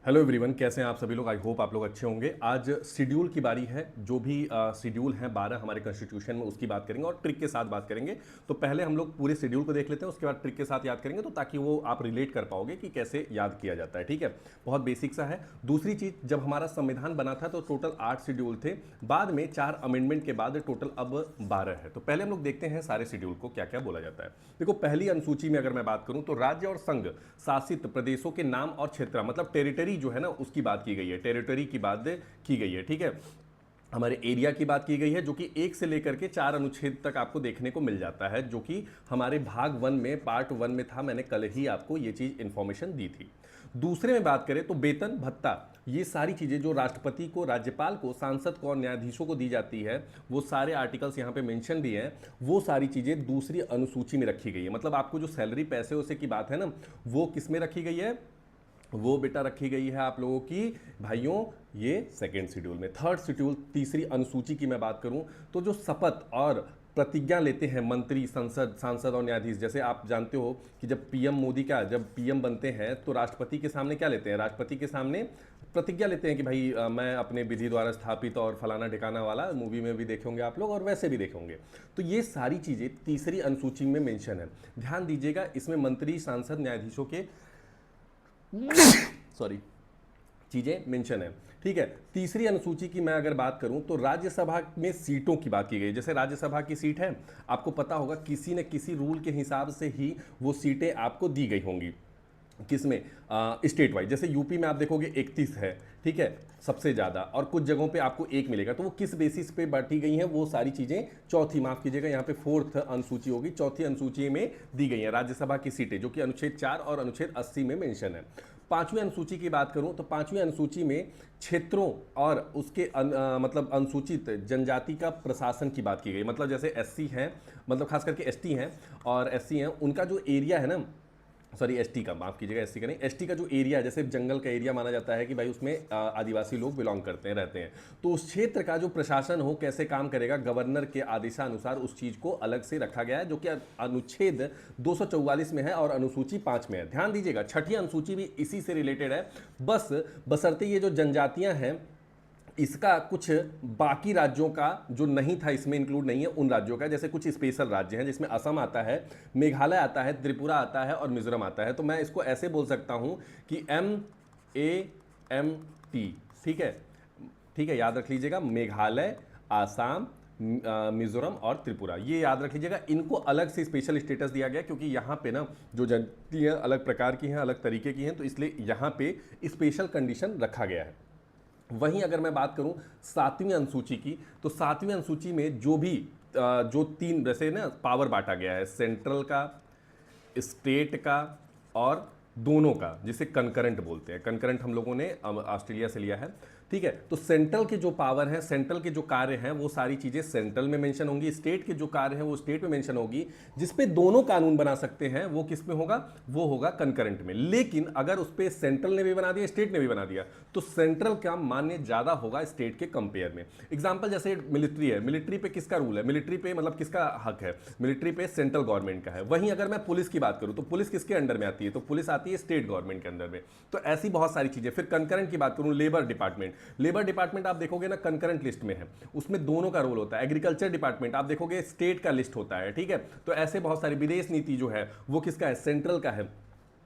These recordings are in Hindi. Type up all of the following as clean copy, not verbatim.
हेलो एवरीवन, कैसे हैं आप सभी लोग। आई होप आप लोग अच्छे होंगे। आज शेड्यूल की बारी है। जो भी शेड्यूल है 12 हमारे कॉन्स्टिट्यूशन में, उसकी बात करेंगे और ट्रिक के साथ बात करेंगे। तो पहले हम लोग पूरे शेड्यूल को देख लेते हैं, उसके बाद ट्रिक के साथ याद करेंगे, तो ताकि वो आप रिलेट कर पाओगे कि कैसे याद किया जाता है। ठीक है, बहुत बेसिक सा है। दूसरी चीज, जब हमारा संविधान बना था तो टोटल 8 शेड्यूल थे। बाद में 4 अमेंडमेंट के बाद टोटल अब 12 है। तो पहले हम लोग देखते हैं सारे शेड्यूल को क्या क्या बोला जाता है। देखो, पहली अनुसूची में अगर मैं बात करूं तो राज्य और संघ शासित प्रदेशों के नाम और क्षेत्र, मतलब टेरिटरी जो है ना, उसकी बात की गई है। टेरिटरी की बात की गई है। ठीक है, हमारे एरिया की बात की गई है, जो कि 1 से लेकर के 4 अनुच्छेद तक आपको देखने को मिल जाता है, जो कि हमारे भाग 1 में, पार्ट 1 में था। मैंने कल ही आपको ये चीज इंफॉर्मेशन दी थी। दूसरे में बात करें तो वेतन भत्ता, ये सारी चीजें जो राष्ट्रपति को, राज्यपाल को, सांसद को और न्यायाधीशों को दी जाती है, वो सारे आर्टिकल्स यहाँ पे मेंशन भी हैं। वो सारी चीजें दूसरी अनुसूची में रखी गई है। मतलब आपको जो सैलरी, पैसे वैसे की बात है ना, वो किस में रखी गई है? वो बेटा रखी गई है आप लोगों की भाइयों, ये सेकेंड शेड्यूल में। थर्ड शेड्यूल, तीसरी अनुसूची की मैं बात करूं तो जो शपथ और प्रतिज्ञा लेते हैं मंत्री, संसद, सांसद और न्यायाधीश, जैसे आप जानते हो कि जब पीएम मोदी का, जब पीएम बनते हैं तो राष्ट्रपति के सामने क्या लेते हैं? राष्ट्रपति के सामने प्रतिज्ञा लेते हैं कि भाई मैं अपने विधि द्वारा स्थापित, और फलाना ठिकाना वाला, मूवी में भी देखे होंगे आप लोग और वैसे भी देखे होंगे। तो ये सारी चीजें तीसरी अनुसूची में मेंशन है। ध्यान दीजिएगा, इसमें मंत्री, सांसद, न्यायाधीशों के सॉरी चीजें मेंशन है। ठीक है, तीसरी अनुसूची की मैं अगर बात करूं तो राज्यसभा में सीटों की बात की गई। जैसे राज्यसभा की सीट है, आपको पता होगा किसी न किसी रूल के हिसाब से ही वो सीटें आपको दी गई होंगी। किसमें? State wise. जैसे यूपी में आप देखोगे 31 है, ठीक है, सबसे ज़्यादा, और कुछ जगहों पे आपको एक मिलेगा। तो वो किस बेसिस पे बांटी गई हैं, वो सारी चीज़ें चौथी, माफ कीजिएगा, यहाँ पे फोर्थ अनुसूची होगी, चौथी अनुसूची में दी गई है राज्यसभा की सीटें, जो कि अनुच्छेद 4 और अनुच्छेद 80 में मेंशन है। पांचवी अनुसूची की बात करूं तो पांचवी अनुसूची में क्षेत्रों और उसके मतलब अनुसूचित जनजाति का प्रशासन की बात की गई। मतलब जैसे एससी हैं, मतलब खास करके एसटी हैं और एससी हैं, उनका जो एरिया है ना, सॉरी एसटी का, माफ कीजिएगा, एसटी का नहीं, एसटी का जो एरिया, जैसे जंगल का एरिया माना जाता है कि भाई उसमें आदिवासी लोग बिलोंग करते हैं, रहते हैं, तो उस क्षेत्र का जो प्रशासन हो, कैसे काम करेगा, गवर्नर के आदेशानुसार उस चीज को अलग से रखा गया है, जो कि अनुच्छेद 244 में है और अनुसूची 5 में है। ध्यान दीजिएगा, छठी अनुसूची भी इसी से रिलेटेड है। बस बशर्ते ये जो जनजातियां हैं, इसका कुछ बाकी राज्यों का जो नहीं था, इसमें इंक्लूड नहीं है उन राज्यों का। जैसे कुछ स्पेशल राज्य हैं जिसमें असम आता है, मेघालय आता है, त्रिपुरा आता है और मिजोरम आता है। तो मैं इसको ऐसे बोल सकता हूं कि MAMT। ठीक है, ठीक है, याद रख लीजिएगा, मेघालय, आसाम, मिजोरम और त्रिपुरा, ये याद रख लीजिएगा। इनको अलग से स्पेशल स्टेटस दिया गया क्योंकि यहाँ पे ना जो जनती हैं अलग प्रकार की हैं, अलग तरीके की हैं, तो इसलिए यहाँ पे स्पेशल कंडीशन रखा गया है। वहीं अगर मैं बात करूं सातवीं अनुसूची की, तो सातवीं अनुसूची में जो भी जो तीन, जैसे ना पावर बांटा गया है, सेंट्रल का, स्टेट का और दोनों का, जिसे कंकरेंट बोलते हैं। कंकरेंट हम लोगों ने ऑस्ट्रेलिया से लिया है। ठीक है, तो सेंट्रल के जो पावर है, सेंट्रल के जो कार्य हैं, वो सारी चीजें सेंट्रल में मेंशन होंगी। स्टेट के जो कार्य हैं वो स्टेट में मेंशन होगी। जिसपे दोनों कानून बना सकते हैं वो किस में होगा? वो होगा कंकरेंट में। लेकिन अगर उस पर सेंट्रल ने भी बना दिया, स्टेट ने भी बना दिया, तो सेंट्रल का मान्य ज्यादा होगा स्टेट के कंपेयर में। एग्जाम्पल जैसे मिलिट्री है, मिलिट्री पे किसका रूल है? मिलिट्री पे मतलब किसका हक है? मिलिट्री पे सेंट्रल गवर्नमेंट का है। वहीं अगर मैं पुलिस की बात करूं तो पुलिस किसके अंडर में आती है? तो पुलिस आती है स्टेट गवर्नमेंट के अंदर में। तो ऐसी बहुत सारी चीजें। फिर कंकरेंट की बात करूं, लेबर डिपार्टमेंट, लेबर डिपार्टमेंट आप देखोगे ना कंकरेंट लिस्ट में है, उसमें दोनों का रोल होता है। एग्रीकल्चर डिपार्टमेंट आप देखोगे स्टेट का लिस्ट होता है। ठीक है, तो ऐसे बहुत सारी, विदेश नीति जो है वो किसका है? सेंट्रल का है।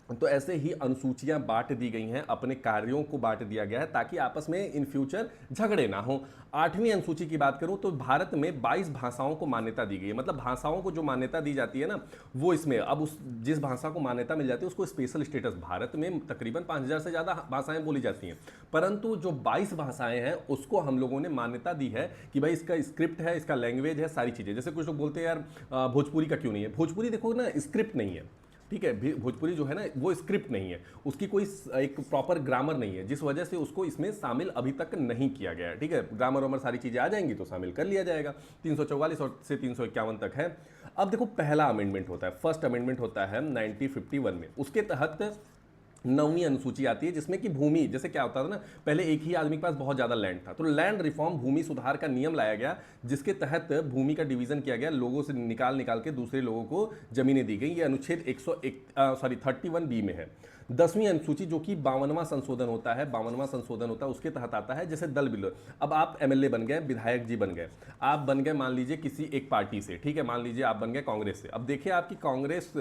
तो ऐसे ही अनुसूचियां बांट दी गई हैं, अपने कार्यों को बांट दिया गया है ताकि आपस में इन फ्यूचर झगड़े ना हो। आठवीं अनुसूची की बात करूं तो भारत में 22 भाषाओं को मान्यता दी गई है। मतलब भाषाओं को जो मान्यता दी जाती है ना, वो इसमें अब उस जिस भाषा को मान्यता मिल जाती है उसको स्पेशल स्टेटस। भारत में तकरीबन 5000 से ज्यादा भाषाएं बोली जाती हैं, परंतु जो 22 भाषाएं हैं उसको हम लोगों ने मान्यता दी है कि भाई इसका स्क्रिप्ट है, इसका लैंग्वेज है, सारी चीजें। जैसे कुछ लोग बोलते हैं यार भोजपुरी का क्यों नहीं है? भोजपुरी देखो ना, स्क्रिप्ट नहीं है। ठीक है, भोजपुरी जो है ना वो स्क्रिप्ट नहीं है, उसकी कोई एक प्रॉपर ग्रामर नहीं है, जिस वजह से उसको इसमें शामिल अभी तक नहीं किया गया है। ठीक है, ग्रामर वामर सारी चीजें आ जाएंगी तो शामिल कर लिया जाएगा। 344 और से 351 तक है। अब देखो, पहला अमेंडमेंट होता है, फर्स्ट अमेंडमेंट होता है 1951 में। उसके तहत नौवीं अनुसूची आती है, जिसमें कि भूमि, जैसे क्या होता था ना, पहले एक ही आदमी के पास बहुत ज्यादा लैंड था, तो लैंड रिफॉर्म, भूमि सुधार का नियम लाया गया, जिसके तहत भूमि का डिवीजन किया गया, लोगों से निकाल निकाल के दूसरे लोगों को जमीनें दी गई। ये अनुच्छेद 101 31B में है। 10वीं अनुसूची जो कि 52वां संशोधन होता है, 52वां संशोधन होता है, उसके तहत आता है। जैसे दल बिलो, अब आप एमएलए बन गए, विधायक जी बन गए, आप बन गए मान लीजिए किसी एक पार्टी से, ठीक है, मान लीजिए आप बन गए कांग्रेस से। अब देखिए आपकी कांग्रेस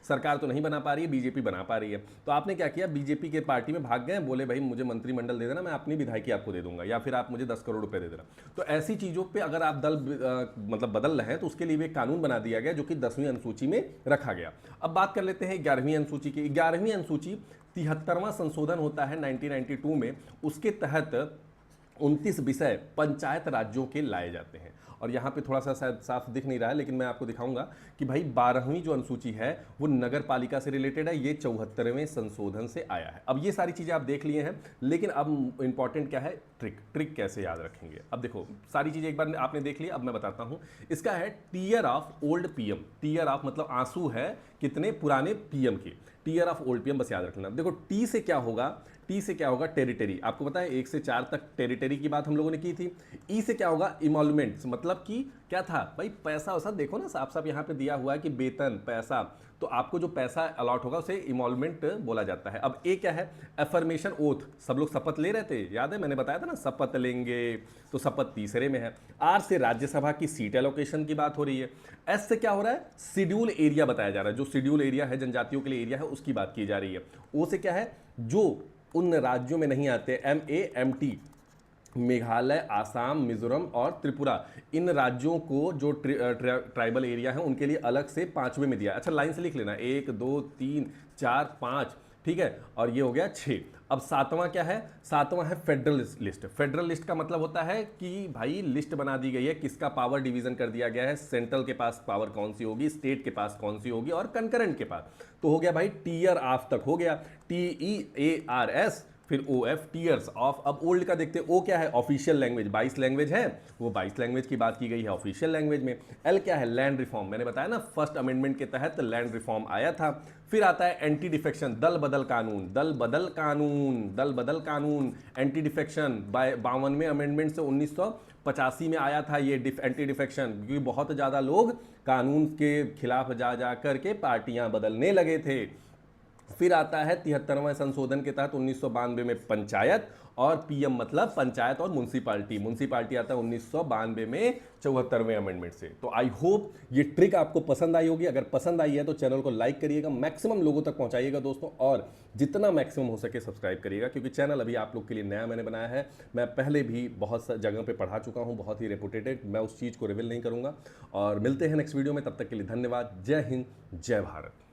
सरकार तो नहीं बना पा रही है, बीजेपी बना पा रही है, तो आपने क्या किया, बीजेपी के पार्टी में भाग गए, बोले भाई मुझे मंत्रिमंडल दे देना, मैं अपनी विधायकी आपको दे दूंगा, या फिर आप मुझे 10 करोड़ रुपए दे देना। तो ऐसी चीजों पे अगर आप दल मतलब बदल रहे हैं तो उसके लिए भी एक कानून बना दिया गया जो कि 10वीं अनुसूची में रखा गया। अब बात कर लेते हैं 11वीं अनुसूची की। 11वीं अनुसूची 73वां संशोधन होता है 1992 में, उसके तहत 29 विषय पंचायत राज्यों के लाए जाते हैं। और यहाँ पे थोड़ा सा शायद साफ दिख नहीं रहा है, लेकिन मैं आपको दिखाऊंगा कि भाई 12वीं जो अनुसूची है वो नगर पालिका से रिलेटेड है, ये 74वें संशोधन से आया है। अब ये सारी चीज़ें आप देख लिए हैं, लेकिन अब इंपॉर्टेंट क्या है, ट्रिक कैसे याद रखेंगे। अब देखो सारी चीज़ें एक बार आपने देख ली, अब मैं बताता हूँ। इसका है tear of old PM, tear of मतलब आंसू है कितने पुराने पीएम के, टीयर ऑफ ओल्ड पीएम बस याद रखना। देखो टी से क्या होगा, टी से क्या होगा, टेरिटरी, आपको पता है 1 से 4 तक टेरिटरी की बात हम लोगों ने की थी। ई से क्या होगा, इमोलमेंट्स, मतलब कि क्या था भाई, पैसा वैसा देखो ना साफ साफ यहाँ पे दिया हुआ है कि वेतन पैसा, तो आपको जो पैसा अलॉट होगा उसे इमोलमेंट बोला जाता है। अब ए क्या है, एफर्मेशन ओथ, सब लोग शपथ ले रहे थे, याद है मैंने बताया था ना शपथ लेंगे, तो शपथ तीसरे में है। आर से राज्यसभा की सीट एलोकेशन की बात हो रही है। एस से क्या हो रहा है, शेड्यूल एरिया बताया जा रहा है, जो शेड्यूल एरिया है जनजातियों के लिए एरिया है उसकी बात की जा रही है। ओ से क्या है, जो उन राज्यों में नहीं आते, MAMT, मेघालय, आसाम, मिजोरम और त्रिपुरा, इन राज्यों को जो ट्राइबल एरिया है उनके लिए अलग से 5वें में दिया। अच्छा लाइन से लिख लेना, 1 2 3 4 5, ठीक है, और ये हो गया 6। अब 7वां क्या है, 7वां है फेडरल लिस्ट। फेडरल लिस्ट का मतलब होता है कि भाई लिस्ट बना दी गई है, किसका पावर डिवीजन कर दिया गया है, सेंट्रल के पास पावर कौन सी होगी, स्टेट के पास कौन सी होगी और कंकरेंट के पास। तो हो गया भाई टीयर ऑफ तक हो गया, TEARS, फिर OF टीयर्स ऑफ। अब ओल्ड का देखते हैं, ओ क्या है, ऑफिशियल लैंग्वेज, 22 लैंग्वेज है, वो 22 लैंग्वेज की बात की गई है ऑफिशियल लैंग्वेज में। एल क्या है, लैंड रिफॉर्म, मैंने बताया ना फर्स्ट अमेंडमेंट के तहत लैंड रिफॉर्म आया था। फिर आता है एंटी डिफेक्शन, दल बदल कानून, दल बदल कानून, दल बदल कानून, एंटी डिफेक्शन 52वें अमेंडमेंट से 1985 में आया था ये एंटी डिफेक्शन, क्योंकि बहुत ज़्यादा लोग कानून के खिलाफ जा जा करके पार्टियां बदलने लगे थे। फिर आता है 73वां संशोधन के तहत 1992 में पंचायत, और पीएम मतलब पंचायत और म्युनिसिपालिटी, म्युनिसिपालिटी आता है 1992 में 74वें अमेंडमेंट से। तो आई होप ये ट्रिक आपको पसंद आई होगी। अगर पसंद आई है तो चैनल को लाइक करिएगा, मैक्सिमम लोगों तक पहुंचाइएगा दोस्तों, और जितना मैक्सिमम हो सके सब्सक्राइब करिएगा, क्योंकि चैनल अभी आप लोग के लिए नया मैंने बनाया है। मैं पहले भी बहुत जगह पे पढ़ा चुका हूँ, बहुत ही रेपुटेटेड, मैं उस चीज़ को रिवील नहीं करूँगा। और मिलते हैं नेक्स्ट वीडियो में, तब तक के लिए धन्यवाद। जय हिंद, जय भारत।